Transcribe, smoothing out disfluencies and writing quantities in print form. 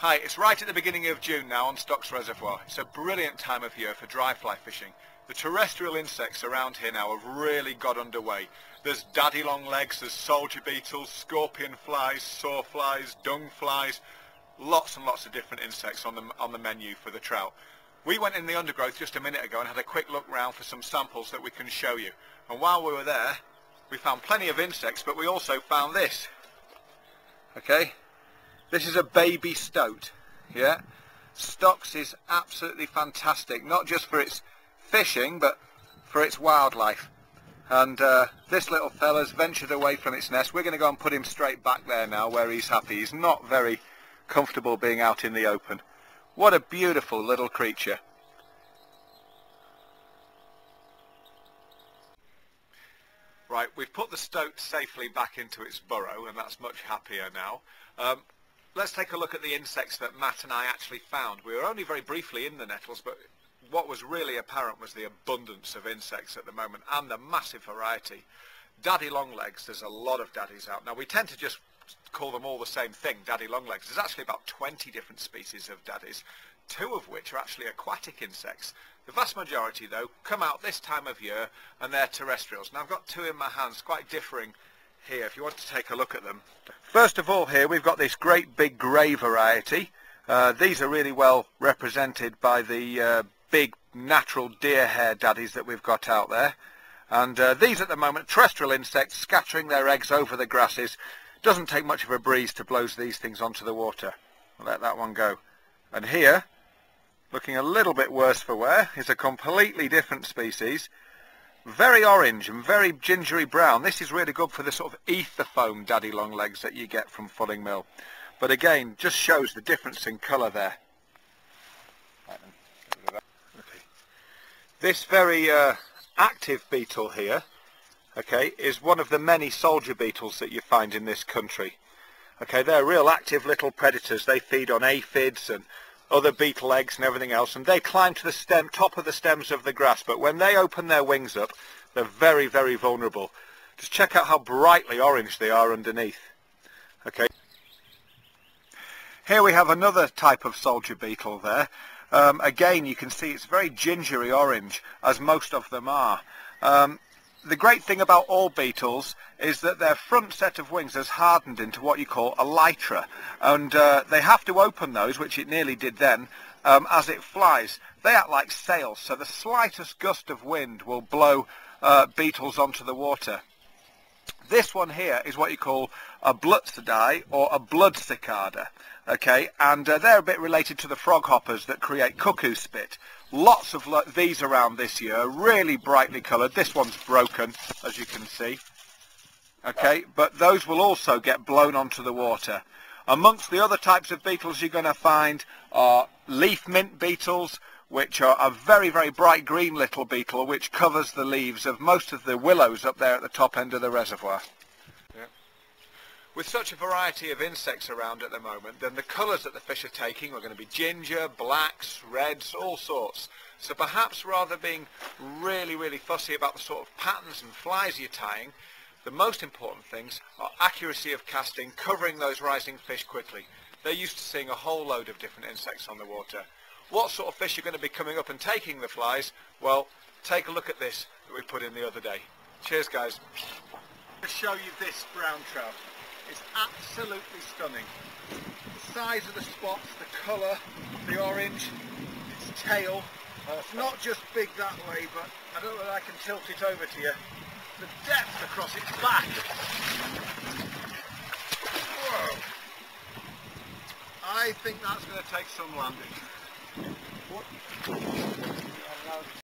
Hi, it's right at the beginning of June now on Stocks Reservoir. It's a brilliant time of year for dry fly fishing. The terrestrial insects around here now have really got underway. There's daddy long legs, there's soldier beetles, scorpion flies, sawflies, dung flies, lots and lots of different insects on the menu for the trout. We went in the undergrowth just a minute ago and had a quick look round for some samples that we can show you. And while we were there, we found plenty of insects, but we also found this. Okay? This is a baby stoat, yeah? Stocks is absolutely fantastic, not just for its fishing, but for its wildlife. And this little fella's ventured away from its nest. We're going to go and put him straight back there now where he's happy. He's not very comfortable being out in the open. What a beautiful little creature. Right, we've put the stoat safely back into its burrow, and that's much happier now. Let's take a look at the insects that Matt and I actually found. We were only very briefly in the nettles, but what was really apparent was the abundance of insects at the moment and the massive variety. Daddy longlegs, there's a lot of daddies out. Now we tend to just call them all the same thing, daddy longlegs. There's actually about 20 different species of daddies, 2 of which are actually aquatic insects. The vast majority though come out this time of year and they're terrestrials. Now I've got 2 in my hands, quite differing here if you want to take a look at them. First of all here we've got this great big grey variety. These are really well represented by the big natural deer hair daddies that we've got out there. And these at the moment, terrestrial insects scattering their eggs over the grasses. Doesn't take much of a breeze to blow these things onto the water. I'll let that one go. And here, looking a little bit worse for wear, is a completely different species. Very orange and very gingery brown. This is really good for the sort of ether foam daddy longlegs that you get from Fulling Mill. But again, just shows the difference in colour there. Okay. This very active beetle here, okay, is one of the many soldier beetles that you find in this country. Okay, they're real active little predators. They feed on aphids and other beetle eggs and everything else, and they climb to the top of the stems of the grass, but when they open their wings up, they're very, very vulnerable. Just check out how brightly orange they are underneath. Okay. Here we have another type of soldier beetle there. Again, you can see it's very gingery orange, as most of them are. The great thing about all beetles is that their front set of wings has hardened into what you call elytra, and they have to open those, which it nearly did then, as it flies. They act like sails, so the slightest gust of wind will blow beetles onto the water. This one here is what you call a blutzidae or a blood cicada, okay, and they're a bit related to the frog hoppers that create cuckoo spit. Lots of these around this year, really brightly coloured. This one's broken, as you can see. Okay, but those will also get blown onto the water. Amongst the other types of beetles you're going to find are leaf mint beetles, which are a very, very bright green little beetle which covers the leaves of most of the willows up there at the top end of the reservoir. With such a variety of insects around at the moment, then the colours that the fish are taking are going to be ginger, blacks, reds, all sorts. So perhaps rather being really, really fussy about the sort of patterns and flies you're tying, the most important things are accuracy of casting, covering those rising fish quickly. They're used to seeing a whole load of different insects on the water. What sort of fish are going to be coming up and taking the flies? Well, take a look at this that we put in the other day. Cheers, guys. I'll show you this brown trout. It's absolutely stunning. The size of the spots, the colour, the orange, its tail. It's not just big that way, but I don't know whether I can tilt it over to you. The depth across its back. Whoa. I think that's going to take some landing. What?